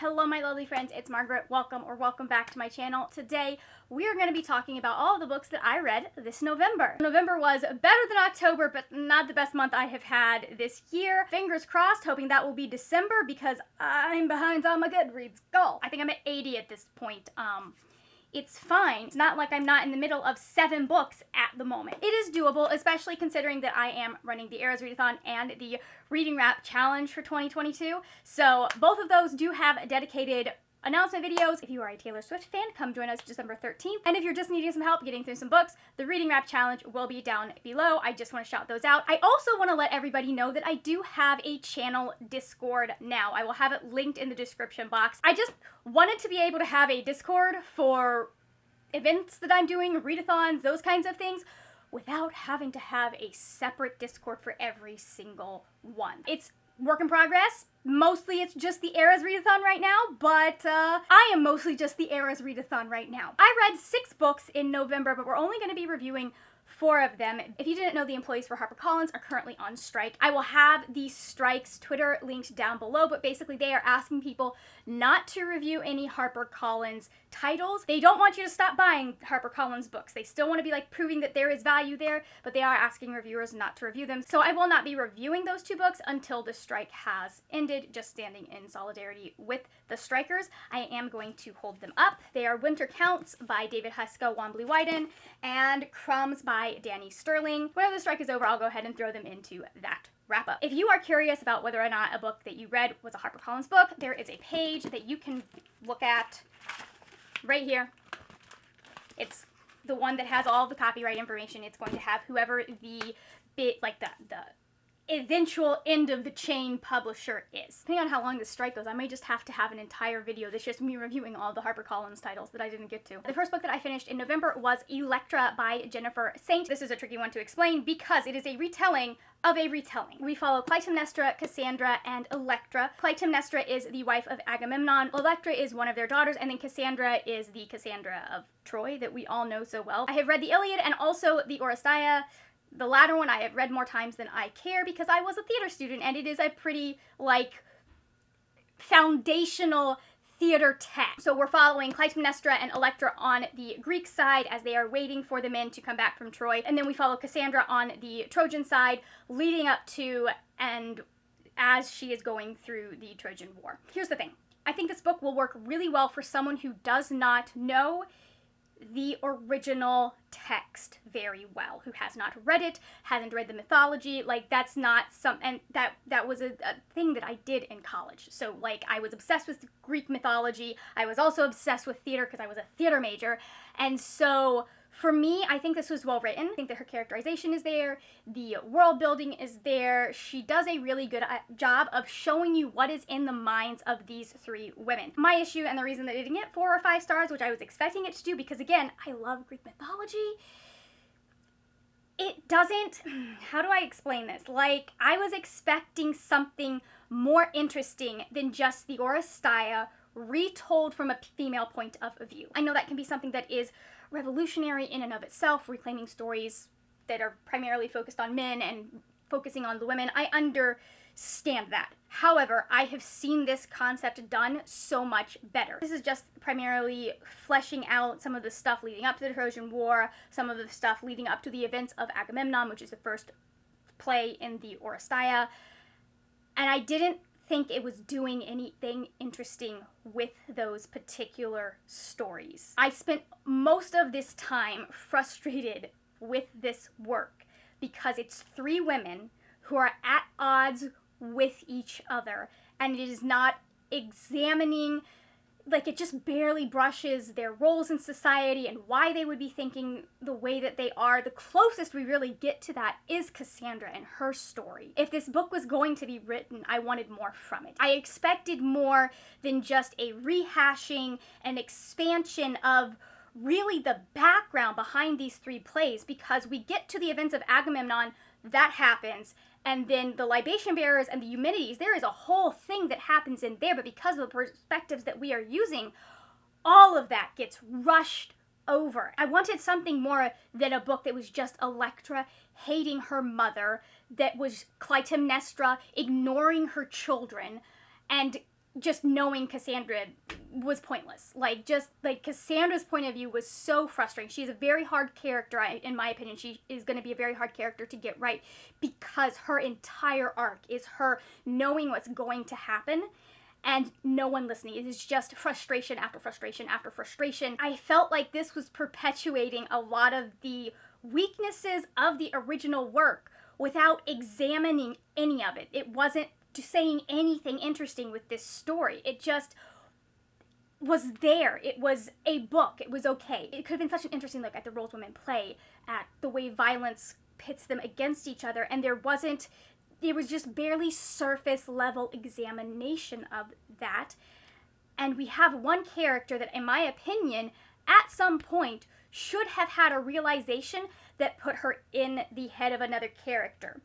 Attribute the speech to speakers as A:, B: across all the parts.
A: Hello my lovely friends, it's Margaret. Welcome back to my channel. Today we are going to be talking about all the books that I read this November. November was better than October, but not the best month I have had this year. Fingers crossed, hoping that will be December because I'm behind on my Goodreads goal. I think I'm at 80 at this point. It's fine. It's not like I'm not in the middle of 7 books at the moment. It is doable, especially considering that I am running the Eras Readathon and the Reading Wrap Challenge for 2022. So both of those do have dedicated announcement videos. If you are a Taylor Swift fan, come join us December 13th. And if you're just needing some help getting through some books, the Reading Wrap Challenge will be down below. I just want to shout those out. I also want to let everybody know that I do have a channel Discord now. I will have it linked in the description box. I just wanted to be able to have a Discord for events that I'm doing, readathons, those kinds of things, without having to have a separate Discord for every single one. It's work in progress. Mostly it's just the Eras Readathon right now, but I am mostly just the Eras Readathon right now. I read 6 books in November, but we're only going to be reviewing 4 of them. If you didn't know, the employees for Harper Collins are currently on strike. I will have the strike's Twitter linked down below, but basically they are asking people not to review any Harper Collins titles. They don't want you to stop buying Harper Collins books. They still want to be like proving that there is value there, but they are asking reviewers not to review them. So I will not be reviewing those 2 books until the strike has ended, just standing in solidarity with the strikers. I am going to hold them up. They are Winter Counts by David Huska, Wombly Wyden, and Crumbs by Danny Sterling. Whenever the strike is over, I'll go ahead and throw them into that wrap up. If you are curious about whether or not a book that you read was a Harper Collins book, there is a page that you can look at right here. It's the one that has all the copyright information. It's going to have whoever the eventual end of the chain publisher is. Depending on how long this strike goes, I may just have to have an entire video that's just me reviewing all the Harper Collins titles that I didn't get to. The first book that I finished in November was Electra by Jennifer Saint. This is a tricky one to explain because it is a retelling of a retelling. We follow Clytemnestra, Cassandra, and Electra. Clytemnestra is the wife of Agamemnon, Electra is one of their daughters, and then Cassandra is the Cassandra of Troy that we all know so well. I have read the Iliad and also the Oresteia. The latter one I have read more times than I care because I was a theater student and it is a pretty, foundational theater text. So we're following Clytemnestra and Electra on the Greek side as they are waiting for the men to come back from Troy. And then we follow Cassandra on the Trojan side leading up to and as she is going through the Trojan War. Here's the thing. I think this book will work really well for someone who does not know the original text very well, who has not read it, hasn't read the mythology. That's not and that was a thing that I did in college. So I was obsessed with Greek mythology. I was also obsessed with theater because I was a theater major. And so for me, I think this was well written. I think that her characterization is there. The world building is there. She does a really good job of showing you what is in the minds of these 3 women. My issue and the reason that it didn't get 4 or 5 stars, which I was expecting it to do, because again, I love Greek mythology, it doesn't, how do I explain this? I was expecting something more interesting than just the Oresteia retold from a female point of view. I know that can be something that is revolutionary in and of itself, reclaiming stories that are primarily focused on men and focusing on the women. I understand that. However, I have seen this concept done so much better. This is just primarily fleshing out some of the stuff leading up to the Trojan War, some of the stuff leading up to the events of Agamemnon, which is the first play in the Oresteia. And I didn't think it was doing anything interesting with those particular stories. I spent most of this time frustrated with this work because it's 3 women who are at odds with each other, and it is not examining, it just barely brushes their roles in society and why they would be thinking the way that they are. The closest we really get to that is Cassandra and her story. If this book was going to be written, I wanted more from it. I expected more than just a rehashing and expansion of really the background behind these 3 plays, because we get to the events of Agamemnon, that happens, and then the libation bearers and the Eumenides, there is a whole thing that happens in there, but because of the perspectives that we are using, all of that gets rushed over. I wanted something more than a book that was just Electra hating her mother, that was Clytemnestra ignoring her children, and just knowing Cassandra was pointless. Like, just, like, Cassandra's point of view was so frustrating. She's a very hard character, in my opinion. She is going to be a very hard character to get right because her entire arc is her knowing what's going to happen and no one listening. It is just frustration after frustration after frustration. I felt like this was perpetuating a lot of the weaknesses of the original work without examining any of it. It wasn't saying anything interesting with this story. It just was there. It was a book. It was okay. It could have been such an interesting look at the roles women play, at the way violence pits them against each other, and there was just barely surface level examination of that. And we have one character that, in my opinion, at some point should have had a realization that put her in the head of another character.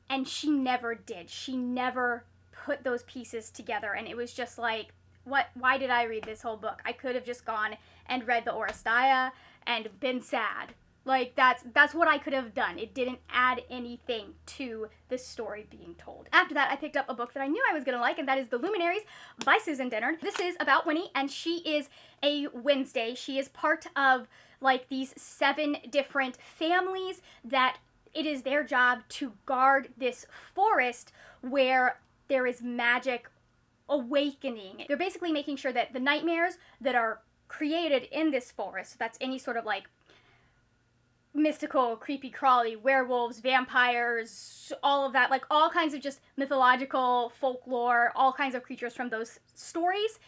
A: And she never did. She never put those pieces together, and it was just like, why did I read this whole book? I could have just gone and read the Oresteia and been sad. Like, that's what I could have done. It didn't add anything to the story being told. After that, I picked up a book that I knew I was gonna like, and that is The Luminaries by Susan Dennard. This is about Winnie, and she is a Wednesday. She is part of, like, these 7 different families that it is their job to guard this forest where there is magic awakening. They're basically making sure that the nightmares that are created in this forest, so that's any sort of, like, mystical, creepy crawly, werewolves, vampires, all of that, like all kinds of just mythological folklore, all kinds of creatures from those stories,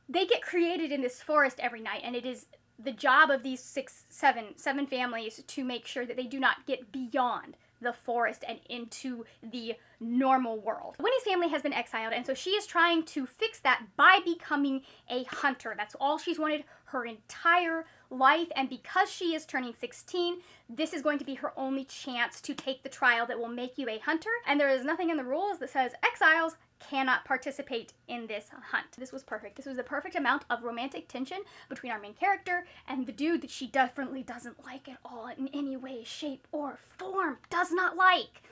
A: they get created in this forest every night, and it is the job of these seven families to make sure that they do not get beyond the forest and into the normal world. Winnie's family has been exiled, and so she is trying to fix that by becoming a hunter. That's all she's wanted her entire life, and because she is turning 16, this is going to be her only chance to take the trial that will make you a hunter, and there is nothing in the rules that says exiles cannot participate in this hunt. This was perfect. This was the perfect amount of romantic tension between our main character and the dude that she definitely doesn't like at all in any way, shape, or form. Does not like.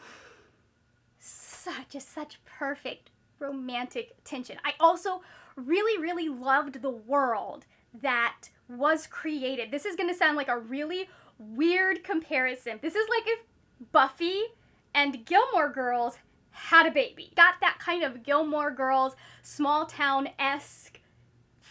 A: Such perfect romantic tension. I also really loved the world that was created. This is going to sound like a really weird comparison. This is like if Buffy and Gilmore Girls had a baby. Got that kind of Gilmore Girls, small town-esque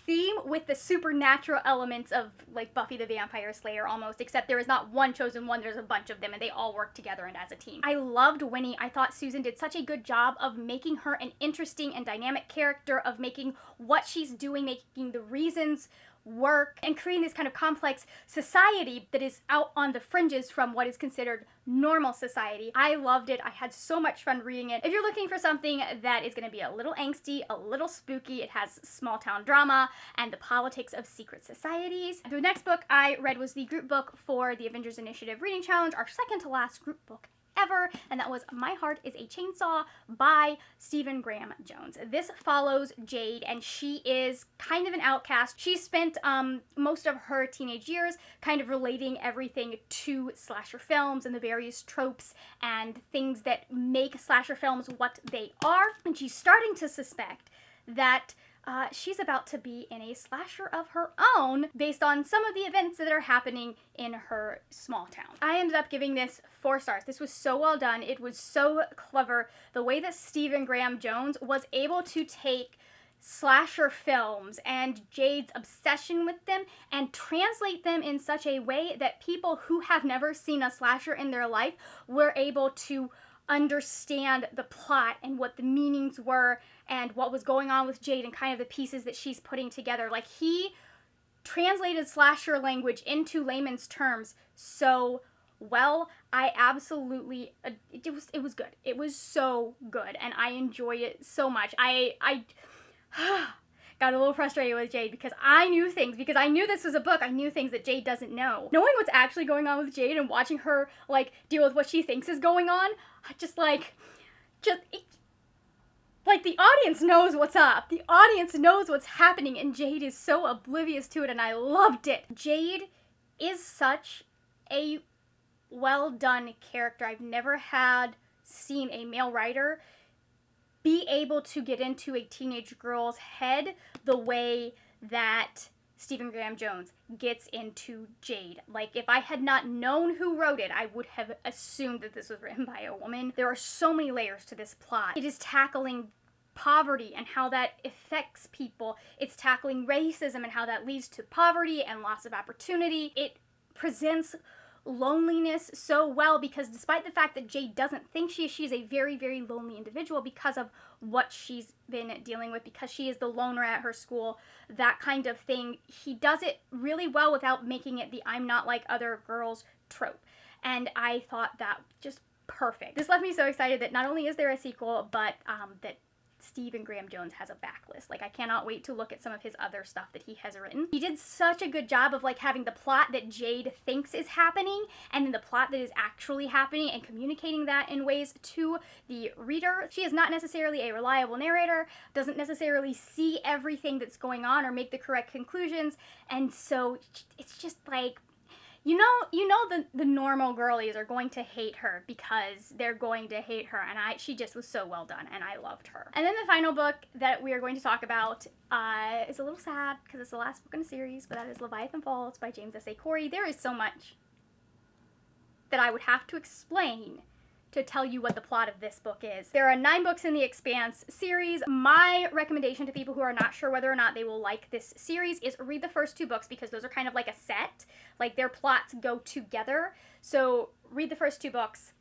A: theme with the supernatural elements of like Buffy the Vampire Slayer almost, except there is not one chosen one, there's a bunch of them and they all work together and as a team. I loved Winnie. I thought Susan did such a good job of making her an interesting and dynamic character, of making what she's doing, making the reasons work, and creating this kind of complex society that is out on the fringes from what is considered normal society. I loved it. I had so much fun reading it. If you're looking for something that is going to be a little angsty, a little spooky, it has small town drama and the politics of secret societies. The next book I read was the group book for the Avengers Initiative Reading Challenge, our second to last group book ever, and that was My Heart is a Chainsaw by Stephen Graham Jones. This follows Jade, and she is kind of an outcast. She spent most of her teenage years kind of relating everything to slasher films and the various tropes and things that make slasher films what they are, and she's starting to suspect that she's about to be in a slasher of her own based on some of the events that are happening in her small town. I ended up giving this 4 stars. This was so well done. It was so clever. The way that Stephen Graham Jones was able to take slasher films and Jade's obsession with them and translate them in such a way that people who have never seen a slasher in their life were able to understand the plot and what the meanings were and what was going on with Jade and kind of the pieces that she's putting together. Like, he translated slasher language into layman's terms so well. I absolutely, it was good. It was so good, and I enjoyed it so much. I got a little frustrated with Jade because I knew things, because I knew this was a book. I knew things that Jade doesn't know. Knowing what's actually going on with Jade and watching her, like, deal with what she thinks is going on, the audience knows what's up. The audience knows what's happening, and Jade is so oblivious to it, and I loved it. Jade is such a well-done character. I've never seen a male writer be able to get into a teenage girl's head the way that Stephen Graham Jones gets into Jade. Like, if I had not known who wrote it, I would have assumed that this was written by a woman. There are so many layers to this plot. It is tackling poverty and how that affects people. It's tackling racism and how that leads to poverty and loss of opportunity. It presents loneliness so well, because despite the fact that Jade doesn't think she's a very, very lonely individual because of what she's been dealing with, because she is the loner at her school, that kind of thing, he does it really well without making it the I'm not like other girls trope. And I thought that just perfect. This left me so excited that not only is there a sequel, but that Stephen Graham Jones has a backlist. Like, I cannot wait to look at some of his other stuff that he has written. He did such a good job of like having the plot that Jade thinks is happening and then the plot that is actually happening, and communicating that in ways to the reader. She is not necessarily a reliable narrator, doesn't necessarily see everything that's going on or make the correct conclusions, and so it's just like, you know the normal girlies are going to hate her because they're going to hate her, and she just was so well done, and I loved her. And then the final book that we are going to talk about is a little sad because it's the last book in the series, but that is Leviathan Falls by James S.A. Corey. There is so much that I would have to explain to tell you what the plot of this book is. There are 9 books in the Expanse series. My recommendation to people who are not sure whether or not they will like this series is read the first 2 books, because those are kind of like a set. Like, their plots go together. So read the first 2 books,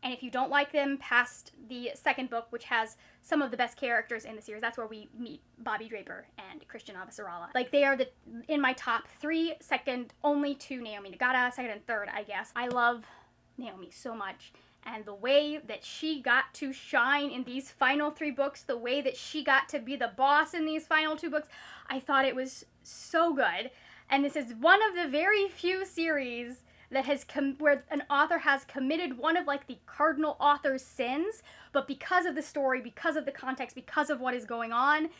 A: and if you don't like them past the second book, which has some of the best characters in the series, that's where we meet Bobby Draper and Christian Avasarala. Like, they are in my top 3, second only to Naomi Nagata, second and third, I guess. I love Naomi so much. And the way that she got to shine in these final 3 books, the way that she got to be the boss in these final 2 books, I thought it was so good. And this is one of the very few series that has where an author has committed one of like the cardinal author's sins, but because of the story, because of the context, because of what is going on,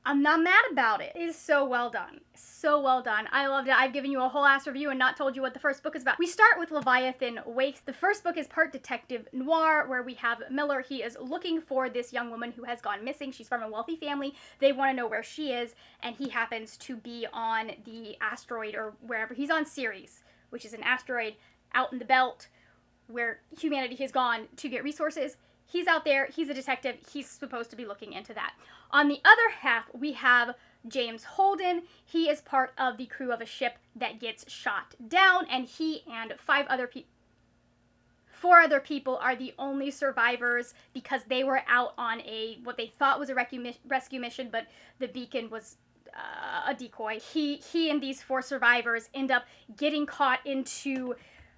A: I'm not mad about it. It is so well done. So well done. I loved it. I've given you a whole ass review and not told you what the first book is about. We start with Leviathan Wakes. The first book is part detective noir, where we have Miller. He is looking for this young woman who has gone missing. She's from a wealthy family. They want to know where she is, and he happens to be on the asteroid, or wherever. He's on Ceres, which is an asteroid out in the belt where humanity has gone to get resources. He's out there, he's a detective, he's supposed to be looking into that. On the other half, we have James Holden. He is part of the crew of a ship that gets shot down, and he and 4 other people are the only survivors because they were out on what they thought was a rescue mission, but the beacon was a decoy. He and these 4 survivors end up getting caught into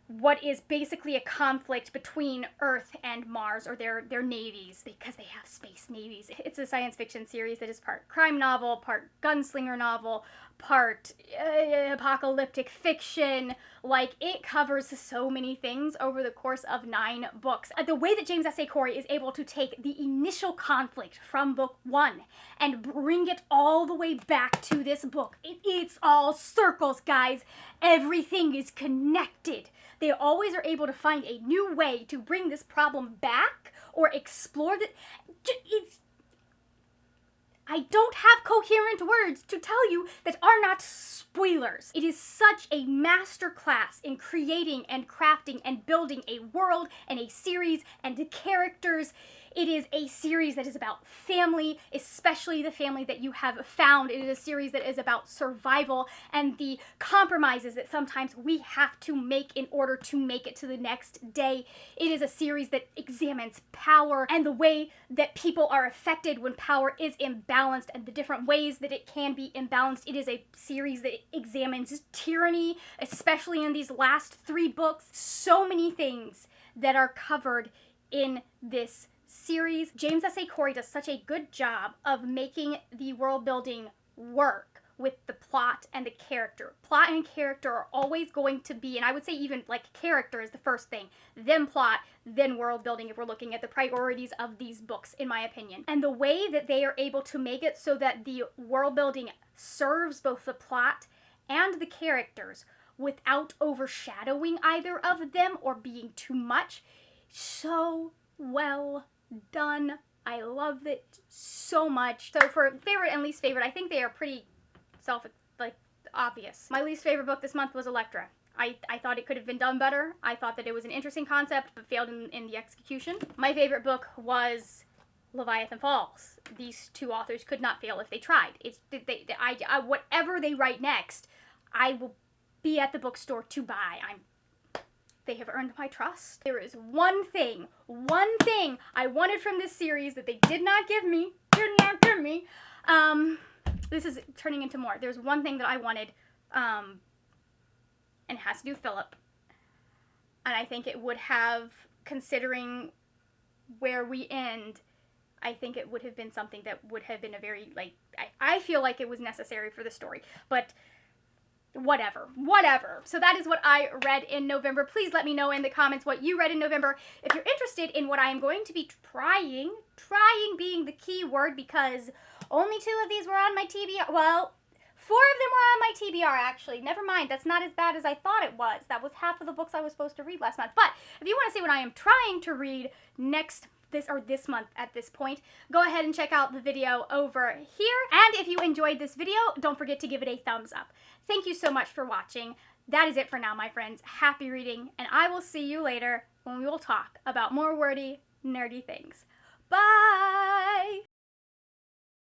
A: what is basically a conflict between Earth and Mars, or their navies, because they have space navies. It's a science fiction series that is part crime novel, part gunslinger novel, part apocalyptic fiction. Like, it covers so many things over the course of 9 books. The way that James S.A. Corey is able to take the initial conflict from book 1 and bring it all the way back to this book, it's all circles, guys. Everything is connected. They always are able to find a new way to bring this problem back or explore it. I don't have coherent words to tell you that are not spoilers. It is such a masterclass in creating and crafting and building a world and a series and the characters. It is a series that is about family, especially the family that you have found. It is a series that is about survival and the compromises that sometimes we have to make in order to make it to the next day. It is a series that examines power and the way that people are affected when power is imbalanced and the different ways that it can be imbalanced. It is a series that examines tyranny, especially in these last 3 books. So many things that are covered in this series. James S.A. Corey does such a good job of making the world building work with the plot and the character. Plot and character are always going to be, and I would say even like character is the first thing, then plot, then world building, if we're looking at the priorities of these books, in my opinion. And the way that they are able to make it so that the world building serves both the plot and the characters without overshadowing either of them or being too much, so well done. I love it so much. So for favorite and least favorite, I think they are pretty obvious. My least favorite book this month was Electra. I thought it could have been done better. I thought that it was an interesting concept, but failed in the execution. My favorite book was Leviathan Falls. These two authors could not fail if they tried. Whatever they write next, I will be at the bookstore to buy. They have earned my trust. There is one thing I wanted from this series that they did not give me. This is turning into more. There's one thing that I wanted, and it has to do with Philip. And I think it would have, considering where we end, I think it would have been something that would have been a very, I feel like it was necessary for the story. But whatever. So that is what I read in November. Please let me know in the comments what you read in November. If you're interested in what I am going to be trying being the key word, because only 2 of these were on my TBR. Well, 4 of them were on my TBR, actually. Never mind. That's not as bad as I thought it was. That was half of the books I was supposed to read last month. But if you want to see what I am trying to read this month at this point, go ahead and check out the video over here. And if you enjoyed this video, don't forget to give it a thumbs up. Thank you so much for watching. That is it for now, my friends. Happy reading, and I will see you later when we will talk about more wordy, nerdy things. Bye!